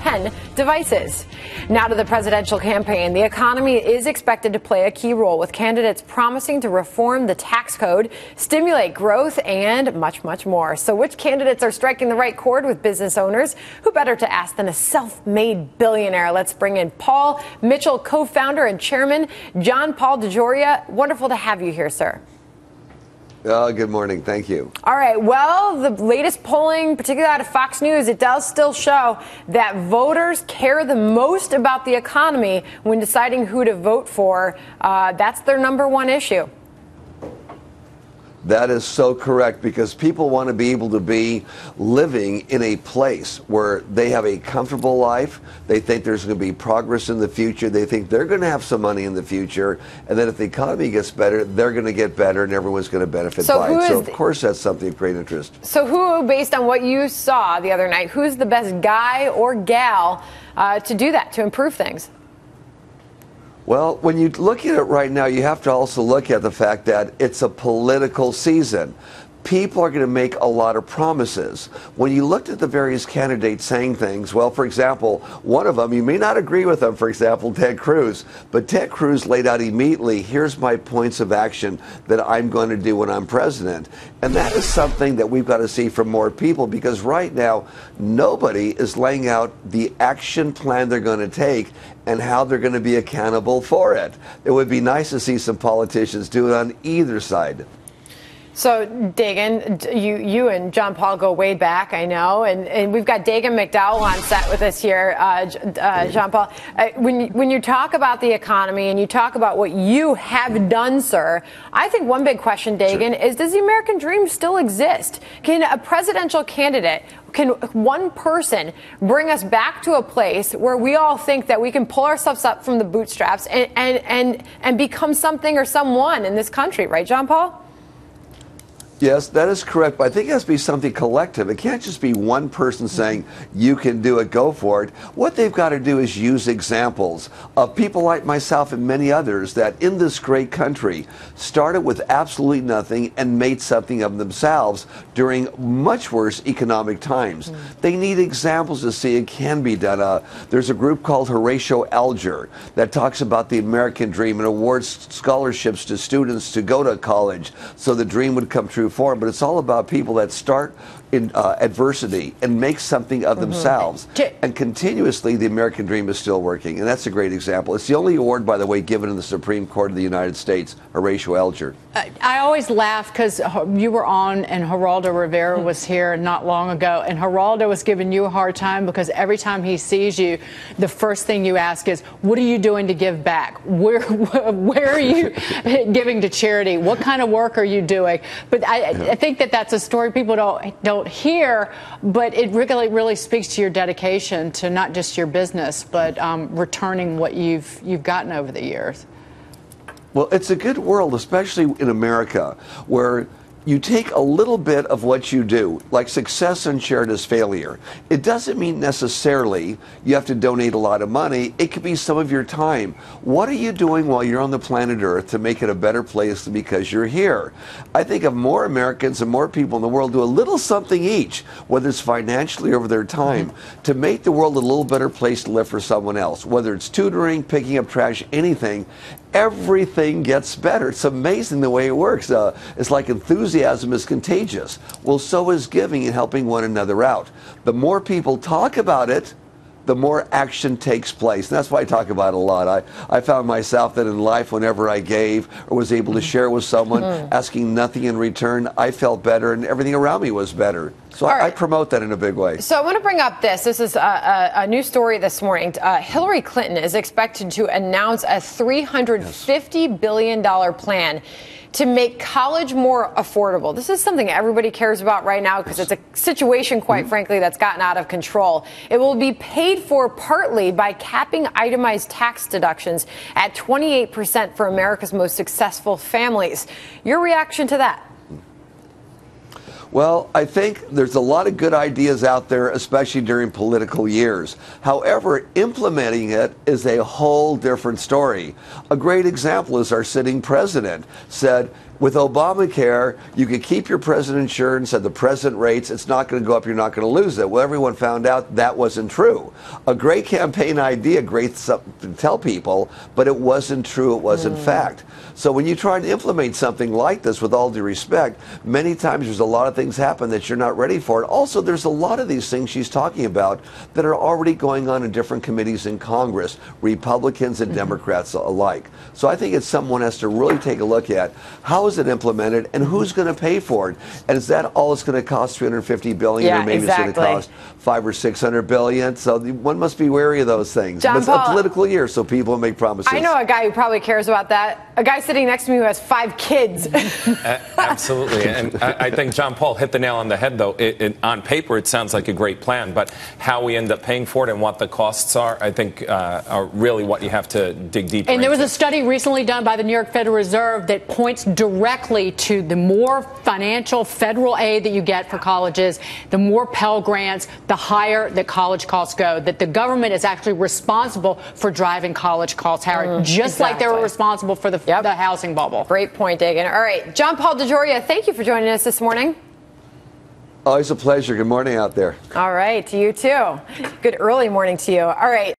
10 devices. Now to the presidential campaign. The economy is expected to play a key role, with candidates promising to reform the tax code, stimulate growth, and much, much more. So which candidates are striking the right chord with business owners? Who better to ask than a self-made billionaire? Let's bring in Paul Mitchell, co-founder and chairman, John Paul DeJoria. Wonderful to have you here, sir. Good morning. Thank you. All right. Well, the latest polling, particularly out of Fox News, it does still show that voters care the most about the economy when deciding who to vote for. That's their number one issue. That is so correct, because people want to be able to be living in a place where they have a comfortable life. They think there's going to be progress in the future. They think they're going to have some money in the future. And then if the economy gets better, they're going to get better and everyone's going to benefit by it. So, of course, that's something of great interest. So who, based on what you saw the other night, who's the best guy or gal to do that, to improve things? Well, when you look at it right now, you have to also look at the fact that it's a political season. People are going to make a lot of promises. When you looked at the various candidates saying things, well, for example, one of them, you may not agree with them, for example, Ted Cruz, but Ted Cruz laid out immediately, here's my points of action that I'm going to do when I'm president. And that is something that we've got to see from more people, because right now, nobody is laying out the action plan they're going to take and how they're going to be accountable for it. It would be nice to see some politicians do it on either side. So, Dagen, you and John Paul go way back, I know, and we've got Dagen Mcdowell on set with us here, John Paul. When you talk about the economy and you talk about what you have done, sir, I think one big question, Dagen, is does the American dream still exist? Can a presidential candidate, can one person bring us back to a place where we all think that we can pull ourselves up from the bootstraps and become something or someone in this country, right, John Paul? Yes, that is correct, but I think it has to be something collective. It can't just be one person saying, you can do it, go for it. What they've got to do is use examples of people like myself and many others that in this great country started with absolutely nothing and made something of themselves during much worse economic times. They need examples to see it can be done. There's a group called Horatio Alger that talks about the American dream and awards scholarships to students to go to college so the dream would come true for them, but it's all about people that start in adversity and make something of themselves. And continuously, the American dream is still working, and that's a great example. It's the only award, by the way, given in the Supreme Court of the United States, Horatio Alger. I always laugh because you were on and Geraldo Rivera was here not long ago, and Geraldo was giving you a hard time because every time he sees you, the first thing you ask is, what are you doing to give back? Where are you giving to charity? What kind of work are you doing? But I think that that's a story people don't hear, but it really speaks to your dedication to not just your business, but returning what you've gotten over the years. Well, it's a good world, especially in America, where you take a little bit of what you do, like success and shared as failure. It doesn't mean necessarily you have to donate a lot of money. It could be some of your time. What are you doing while you're on the planet Earth to make it a better place because you're here? I think if more Americans and more people in the world do a little something each, whether it's financially or over their time, to make the world a little better place to live for someone else, whether it's tutoring, picking up trash, anything, everything gets better. It's amazing the way it works. It's like enthusiasm is contagious. Well, so is giving and helping one another out. The more people talk about it, the more action takes place. And that's why I talk about it a lot. I found myself that in life, whenever I gave or was able to share with someone, asking nothing in return, I felt better and everything around me was better. So I promote that in a big way. So I want to bring up this. This is a new story this morning. Hillary Clinton is expected to announce a $350 billion plan to make college more affordable. This is something everybody cares about right now because it's a situation, quite frankly, that's gotten out of control. It will be paid for partly by capping itemized tax deductions at 28% for America's most successful families. Your reaction to that? Well, I think there's a lot of good ideas out there, especially during political years. However, implementing it is a whole different story. A great example is our sitting president said, with Obamacare, you could keep your present insurance at the present rates. It's not going to go up. You're not going to lose it. Well, everyone found out that wasn't true. A great campaign idea, great to tell people, but it wasn't true. It wasn't fact. So when you try to implement something like this, with all due respect, many times there's a lot of things happen that you're not ready for. And also, there's a lot of these things she's talking about that are already going on in different committees in Congress, Republicans and Democrats alike. So I think it's someone has to really take a look at how is it implemented and who's going to pay for it, and is that all it's going to cost? $350 billion, or maybe exactly. it's going to cost $500 or $600 billion. So one must be wary of those things. John But it's Paul, a political year, so people make promises. I know a guy who probably cares about that. A guy sitting next to me who has 5 kids. Absolutely. And I think John Paul hit the nail on the head, though. On paper, it sounds like a great plan, but how we end up paying for it and what the costs are, I think, are really what you have to dig deeper And there was into. a study recently done by the New York Federal Reserve that points directly to the more financial federal aid that you get for colleges, the more Pell Grants, the higher the college costs go, that the government is actually responsible for driving college costs, Howard, just like they were responsible for the housing bubble. Great point, Dagen. All right, John Paul DeJoria, thank you for joining us this morning. Always a pleasure. Good morning out there. All right, to you too. Good early morning to you. All right.